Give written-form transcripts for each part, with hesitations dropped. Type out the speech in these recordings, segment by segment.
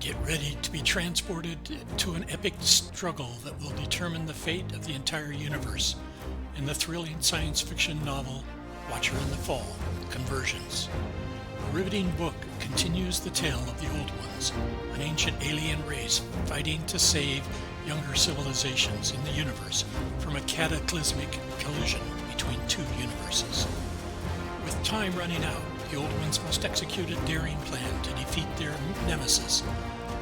Get ready to be transported to an epic struggle that will determine the fate of the entire universe in the thrilling science fiction novel Watcher in the Fall: Conversions. The riveting book continues the tale of the Old Ones, an ancient alien race fighting to save younger civilizations in the universe from a cataclysmic collision between two universes. With time running out, the Old Ones must execute a daring plan to defeat their nemesis,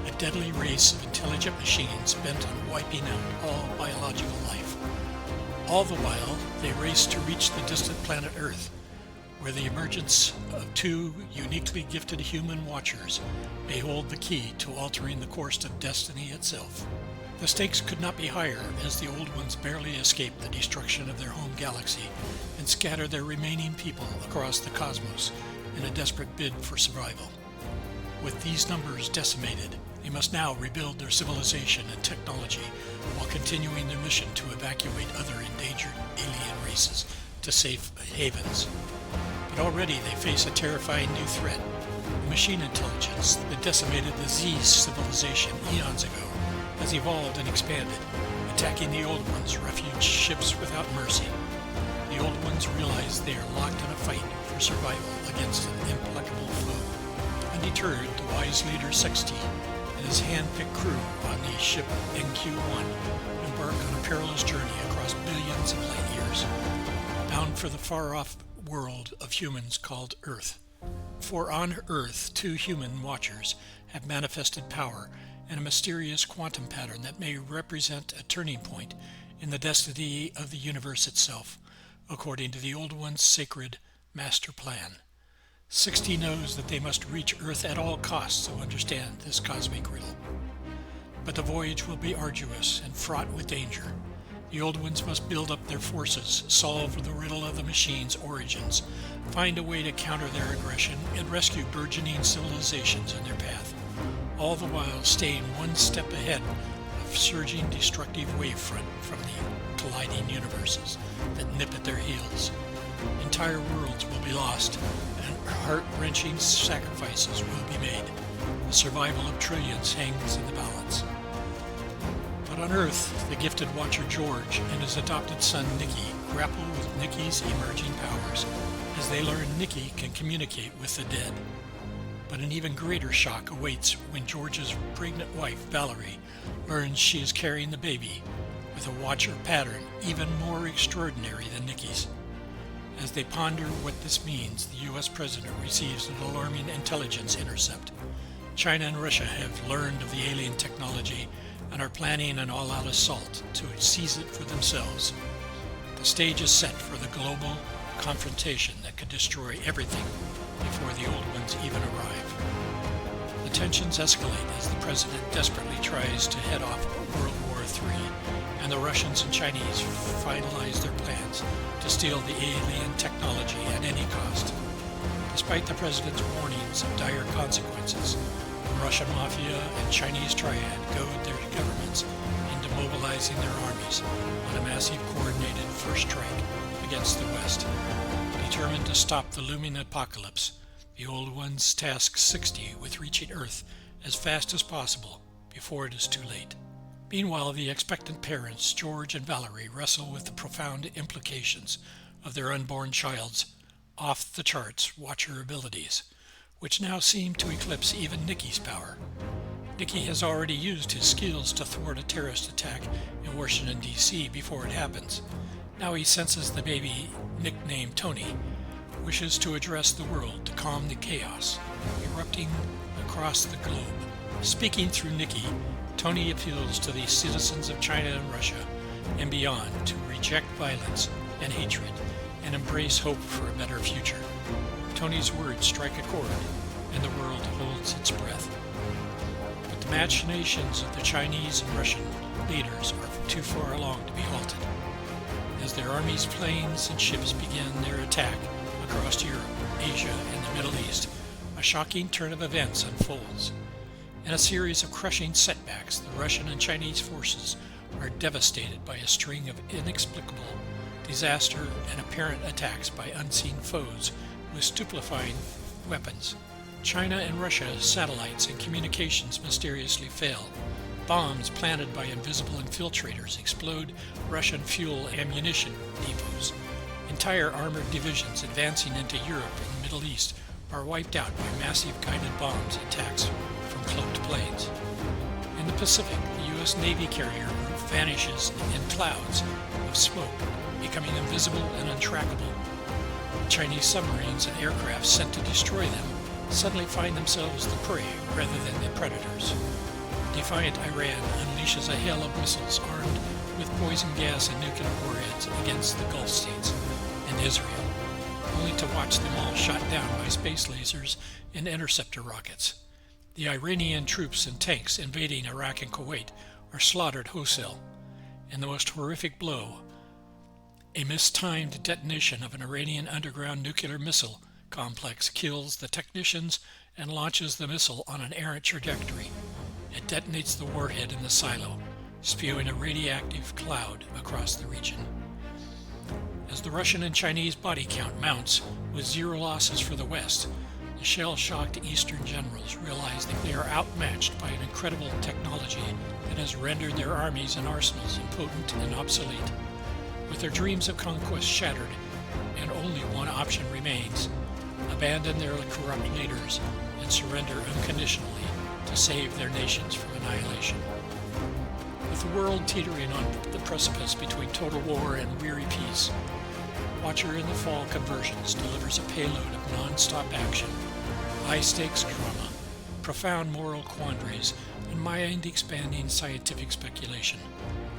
a deadly race of intelligent machines bent on wiping out all biological life. All the while, they race to reach the distant planet Earth, where the emergence of two uniquely gifted human watchers may hold the key to altering the course of destiny itself. The stakes could not be higher, as the Old Ones barely escape the destruction of their home galaxy and scatter their remaining people across the cosmos in a desperate bid for survival. With these numbers decimated, they must now rebuild their civilization and technology while continuing their mission to evacuate other endangered alien races to safe havens. But already they face a terrifying new threat. The machine intelligence that decimated the Z civilization eons ago has evolved and expanded, attacking the Old Ones' refuge ships without mercy. The Old Ones realize they are locked in a fight for survival against an implacable foe. Undeterred, the wise leader Sexty and his hand-picked crew on the ship NQ-1 embark on a perilous journey across billions of light years, bound for the far-off world of humans called Earth. For on Earth, two human watchers have manifested power and a mysterious quantum pattern that may represent a turning point in the destiny of the universe itself, according to the Old One's sacred master plan. 60 knows that they must reach Earth at all costs to understand this cosmic riddle. But the voyage will be arduous and fraught with danger. The Old Ones must build up their forces, solve the riddle of the machine's origins, find a way to counter their aggression, and rescue burgeoning civilizations in their path, all the while staying one step ahead of surging destructive wavefront from the colliding universes that nip at their heels. Entire worlds will be lost, and heart-wrenching sacrifices will be made. The survival of trillions hangs in the balance. But on Earth, the gifted watcher George and his adopted son Nikki grapple with Nikki's emerging powers as they learn Nikki can communicate with the dead. But an even greater shock awaits when George's pregnant wife, Valerie, learns she is carrying the baby with a watcher pattern even more extraordinary than Nikki's. As they ponder what this means, the U.S. President receives an alarming intelligence intercept. China and Russia have learned of the alien technology and are planning an all-out assault to seize it for themselves. The stage is set for the global confrontation that could destroy everything before the Old Ones even arrive. The tensions escalate as the President desperately tries to head off World War III, and the Russians and Chinese finalize their plans to steal the alien technology at any cost. Despite the President's warnings of dire consequences, the Russian Mafia and Chinese Triad goad their governments into mobilizing their armies on a massive coordinated first strike against the West. Determined to stop the looming apocalypse, the Old Ones task 60 with reaching Earth as fast as possible before it is too late. Meanwhile, the expectant parents, George and Valerie, wrestle with the profound implications of their unborn child's off-the-charts watcher abilities, which now seem to eclipse even Nikki's power. Nikki has already used his skills to thwart a terrorist attack in Washington, D.C. before it happens. Now he senses the baby, nicknamed Tony, wishes to address the world to calm the chaos erupting across the globe. Speaking through Nikki, Tony appeals to the citizens of China and Russia and beyond to reject violence and hatred and embrace hope for a better future. Tony's words strike a chord, and the world holds its breath. But the machinations of the Chinese and Russian leaders are too far along to be halted. As their armies, planes, and ships begin their attack across Europe, Asia, and the Middle East, a shocking turn of events unfolds. In a series of crushing setbacks, the Russian and Chinese forces are devastated by a string of inexplicable disaster and apparent attacks by unseen foes with stupefying weapons. China and Russia's satellites and communications mysteriously fail. Bombs planted by invisible infiltrators explode Russian fuel ammunition depots. Entire armored divisions advancing into Europe and the Middle East are wiped out by massive guided bombs attacks from cloaked planes. In the Pacific, the U.S. Navy carrier group vanishes in clouds of smoke, becoming invisible and untrackable. Chinese submarines and aircraft sent to destroy them suddenly find themselves the prey rather than the predators. Defiant Iran unleashes a hail of missiles armed with poison gas and nuclear warheads against the Gulf states and Israel, only to watch them all shot down by space lasers and interceptor rockets. The Iranian troops and tanks invading Iraq and Kuwait are slaughtered wholesale. And the most horrific blow, a mistimed detonation of an Iranian underground nuclear missile complex kills the technicians and launches the missile on an errant trajectory. It detonates the warhead in the silo, spewing a radioactive cloud across the region. As the Russian and Chinese body count mounts with zero losses for the West, the shell-shocked Eastern generals realize that they are outmatched by an incredible technology that has rendered their armies and arsenals impotent and obsolete. With their dreams of conquest shattered, and only one option remains: abandon their corrupt leaders and surrender unconditionally to save their nations from annihilation. With the world teetering on the precipice between total war and weary peace, Watcher in the Fall Conversions delivers a payload of non-stop action, high-stakes drama, profound moral quandaries, and mind-expanding scientific speculation.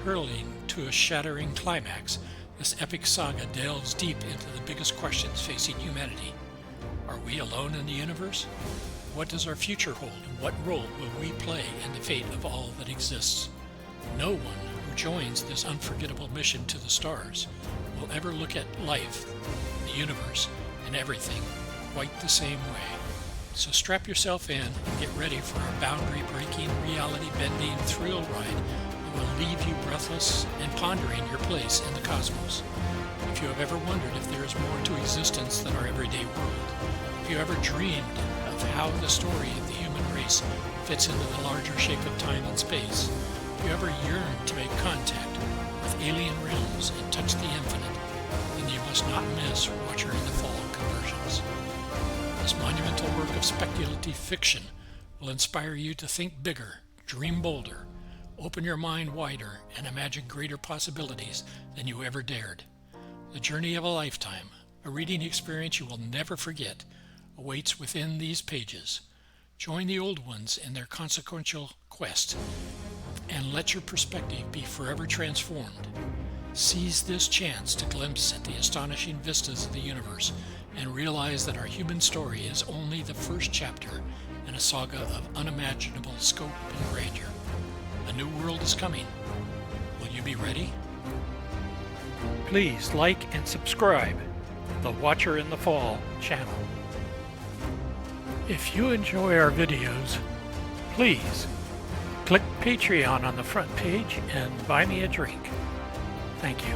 Hurling to a shattering climax, this epic saga delves deep into the biggest questions facing humanity. Are we alone in the universe? What does our future hold, and what role will we play in the fate of all that exists? No one who joins this unforgettable mission to the stars will ever look at life, the universe, and everything quite the same way. So strap yourself in and get ready for a boundary-breaking, reality-bending thrill ride that will leave you breathless and pondering your place in the cosmos. If you have ever wondered if there is more to existence than our everyday world, if you ever dreamed of how the story of the human race fits into the larger shape of time and space, if you ever yearned to make contact with alien realms and touch the infinite, then you must not miss Watcher in the Fall Conversions. This monumental work of speculative fiction will inspire you to think bigger, dream bolder, open your mind wider, and imagine greater possibilities than you ever dared. The journey of a lifetime, a reading experience you will never forget, awaits within these pages. Join the old ones in their consequential quest, and let your perspective be forever transformed. Seize this chance to glimpse at the astonishing vistas of the universe and realize that our human story is only the first chapter in a saga of unimaginable scope and grandeur. A new world is coming. Will you be ready? Please like and subscribe to the Watcher in the Fall channel. If you enjoy our videos, please click Patreon on the front page and buy me a drink. Thank you.